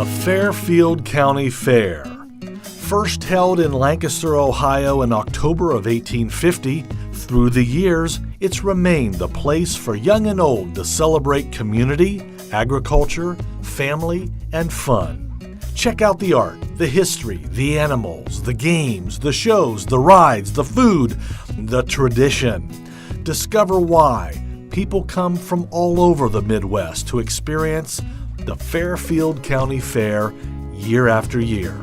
The Fairfield County Fair. First held in Lancaster, Ohio in October of 1850, through the years, it's remained the place for young and old to celebrate community, agriculture, family, and fun. Check out the art, the history, the animals, the games, the shows, the rides, the food, the tradition. Discover why people come from all over the Midwest to experience the Fairfield County Fair year after year.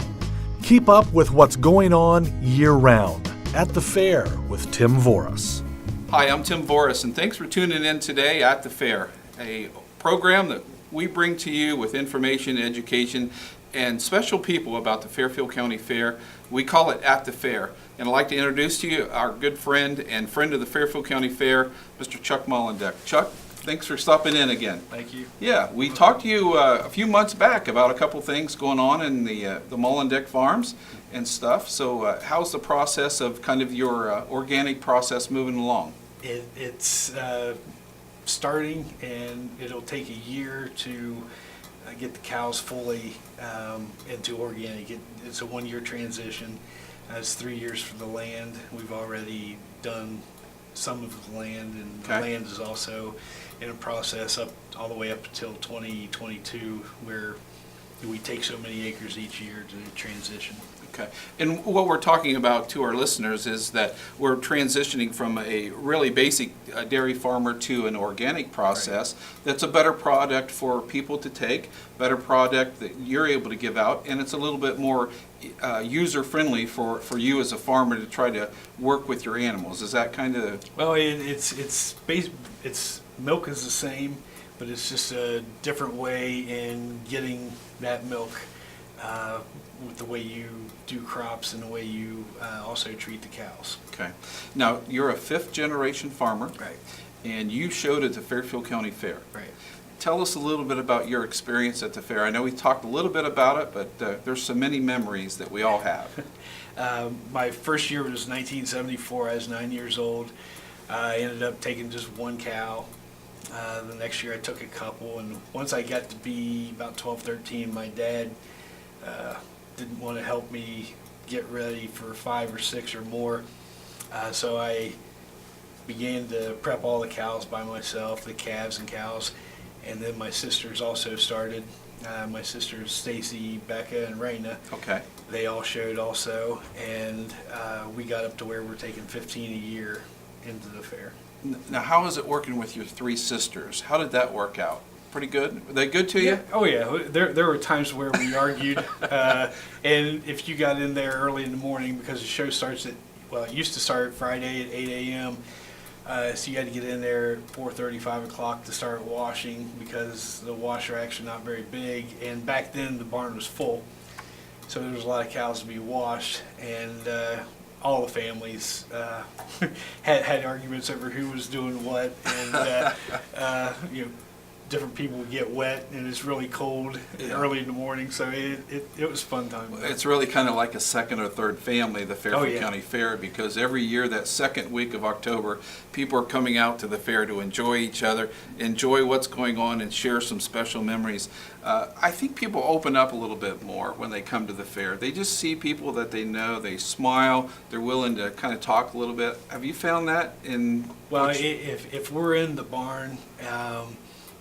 Keep up with what's going on year-round at the fair with Tim Voris. Hi, I'm Tim Voris, and thanks for tuning in today at the fair, a program that we bring to you with information, education, and special people about the Fairfield County Fair. We call it At the Fair. And I'd like to introduce to you our good friend and friend of the Fairfield County Fair, Mr. Chuck Moellendick. Chuck, thanks for stopping in again. Thank you. Yeah, we talked to you a few months back about a couple things going on in the Moellendick farms and stuff. So how's the process of kind of your organic process moving along? It's starting, and it'll take a year to get the cows fully into organic. It's a 1-year transition. It's 3 years for the land. We've already done some of the land, and the land is also in a process all the way up until 2022, where we take so many acres each year to transition. Okay. And what we're talking about to our listeners is that we're transitioning from a really basic dairy farmer to an organic process that's a better product for people to take, better product that you're able to give out, and it's a little bit more user-friendly for you as a farmer to try to work with your animals. Is that kind of... Well, it's milk is the same, but it's just a different way in getting that milk with the way you do crops and the way you also treat the cows. Okay. Now, you're a 5th-generation farmer. Right. And you showed at the Fairfield County Fair. Right. Tell us a little bit about your experience at the fair. I know we talked a little bit about it, but there's so many memories that we all have. My first year was 1974. I was 9 years old. I ended up taking just one cow. The next year I took a couple, and once I got to be about 12, 13, my dad didn't want to help me get ready for 5 or 6 or more. So I began to prep all the cows by myself, the calves and cows, and then my sisters also started. My sisters Stacy, Becca, and Raina. Okay. They all showed also, and we got up to where we're taking 15 a year into the fair. Now, how is it working with your 3 sisters? How did that work out? Pretty good? Were they good to you? Yeah. Oh yeah, there were times where we argued, and if you got in there early in the morning, because the show starts at, well, it used to start Friday at 8 a.m., so you had to get in there at 4:30, 5 o'clock to start washing, because the wash racks are not very big, and back then the barn was full, so there was a lot of cows to be washed, and all the families had arguments over who was doing what, and different people would get wet, and it's really cold early in the morning, so it was fun time. It's really kind of like a second or third family, the Fairfield County Fair, because every year, that second week of October, people are coming out to the fair to enjoy each other, enjoy what's going on, and share some special memories. I think people open up a little bit more when they come to the fair. They just see people that they know, they smile, they're willing to kind of talk a little bit. Have you found that in... Well, if we're in the barn,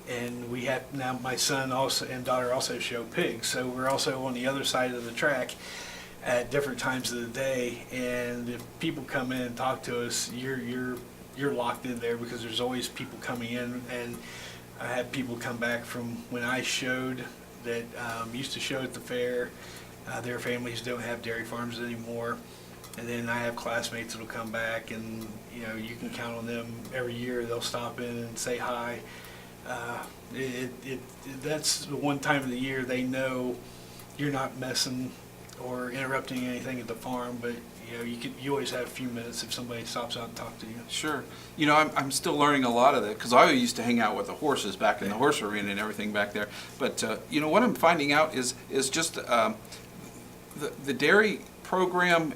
and we have now, my son also and daughter also show pigs, so we're also on the other side of the track at different times of the day. And if people come in and talk to us, you're locked in there, because there's always people coming in. And I had people come back from when I showed that used to show at the fair. Their families don't have dairy farms anymore. And then I have classmates that'll come back, and you can count on them every year. They'll stop in and say hi. That's the one time of the year they know you're not messing or interrupting anything at the farm, but you always have a few minutes if somebody stops out and talks to you. Sure. I'm still learning a lot of that, because I used to hang out with the horses back in the horse arena and everything back there. But what I'm finding out is just the dairy program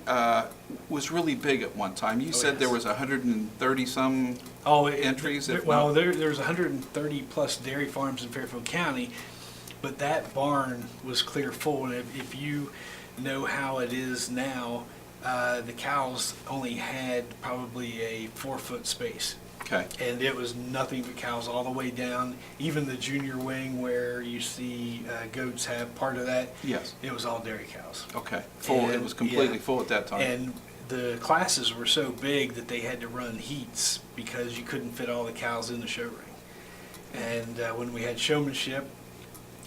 was really big at one time. You said there was 130 some entries. There's 130 plus dairy farms in Fairfield County, But that barn was clear full, and if you know how it is now, the cows only had probably a 4-foot space. Okay. And it was nothing but cows all the way down. Even the junior wing where you see goats have part of that, Yes. it was all dairy cows. Okay. Full. It And, was completely yeah. full at that time. And the classes were so big that they had to run heats because you couldn't fit all the cows in the show ring. And when we had showmanship,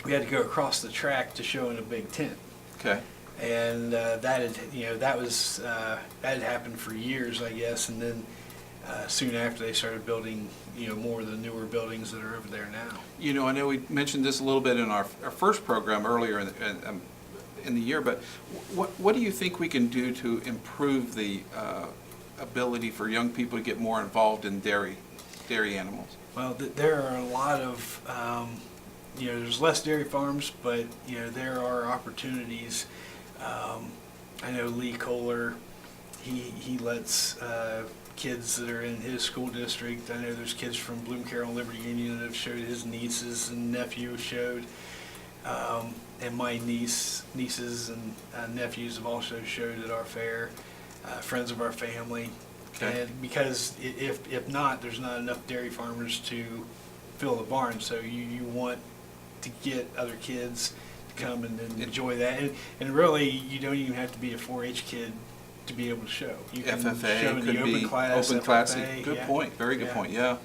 we had to go across the track to show in a big tent. Okay. And that had happened for years, I guess. And then soon after, they started building, more of the newer buildings that are over there now. I know we mentioned this a little bit in our first program earlier in the year, but what do you think we can do to improve the ability for young people to get more involved in dairy animals? Well, there are a lot of, there's less dairy farms, but, there are opportunities. I know Lee Kohler, he lets kids that are in his school district. I know there's kids from Bloom Carroll and Liberty Union that have showed, his nieces and nephew showed. And my nieces and nephews have also showed at our fair, friends of our family. Okay. And because if not, there's not enough dairy farmers to fill the barn. So you want to get other kids to come and enjoy that. And really, you don't even have to be a 4-H kid to be able to show. You can FFA show in could the open be class, open class. FFA, Good yeah. point. Very good Yeah. point. Yeah.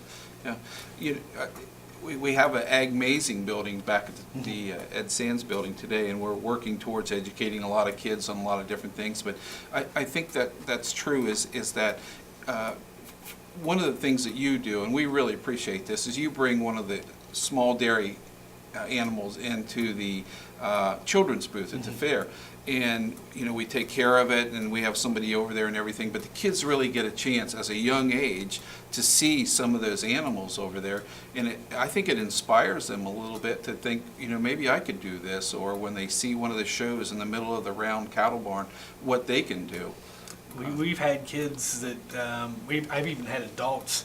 We have an Ag Mazing building back at the Ed Sands building today, and we're working towards educating a lot of kids on a lot of different things. But I think that's true is that one of the things that you do, and we really appreciate this, is you bring one of the small dairy animals into the children's booth at the fair. And, we take care of it, and we have somebody over there and everything, but the kids really get a chance as a young age to see some of those animals over there. And I think it inspires them a little bit to think, maybe I could do this, or when they see one of the shows in the middle of the round cattle barn, what they can do. We've had kids that, I've even had adults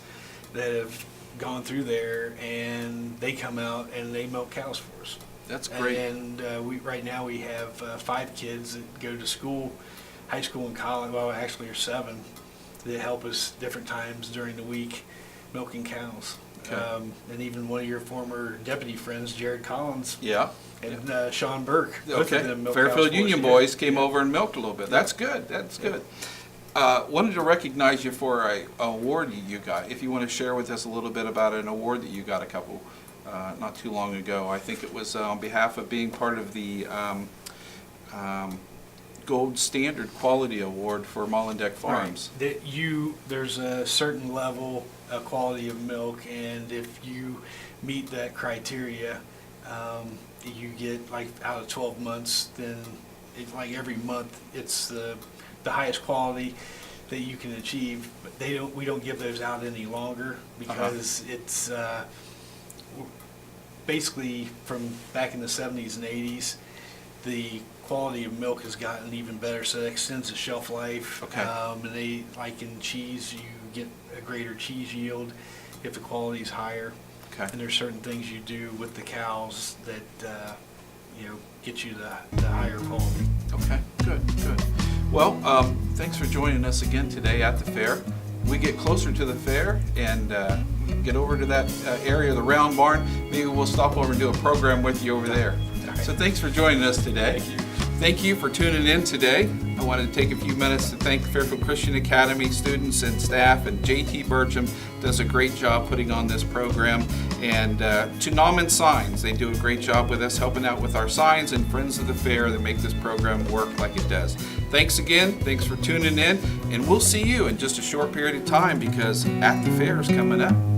that have gone through there, and they come out and they milk cows for us. That's great. And right now we have 5 kids that go to school, high school and college, well, actually are 7, that help us different times during the week milking cows. Okay. And even one of your former deputy friends, Jared Collins, Yeah. and Sean Burke, both Okay. of them milk cows Fairfield for Union us. boys came over and milked a little bit. That's good. That's good. Wanted to recognize you for an award you got. If you want to share with us a little bit about an award that you got not too long ago. I think it was on behalf of being part of the Gold Standard Quality Award for Moellendick Farms. Right. There's a certain level of quality of milk, and if you meet that criteria, you get, like, out of 12 months, then like every month it's the highest quality that you can achieve. But we don't give those out any longer because it's basically from back in the 70s and 80s, the quality of milk has gotten even better, so that extends the shelf life. Okay. And they, like in cheese, you get a greater cheese yield if the quality is higher. Okay. And there's certain things you do with the cows that get you the higher quality. Okay, good. Well, thanks for joining us again today at the fair. We get closer to the fair and get over to that area of the round barn. Maybe we'll stop over and do a program with you over there. So thanks for joining us today. Thank you. Thank you for tuning in today. I wanted to take a few minutes to thank Fairfield Christian Academy students and staff, and JT Burcham does a great job putting on this program. And to Nauman Signs, they do a great job with us, helping out with our signs, and Friends of the Fair that make this program work like it does. Thanks again. Thanks for tuning in, and we'll see you in just a short period of time because At the Fair is coming up.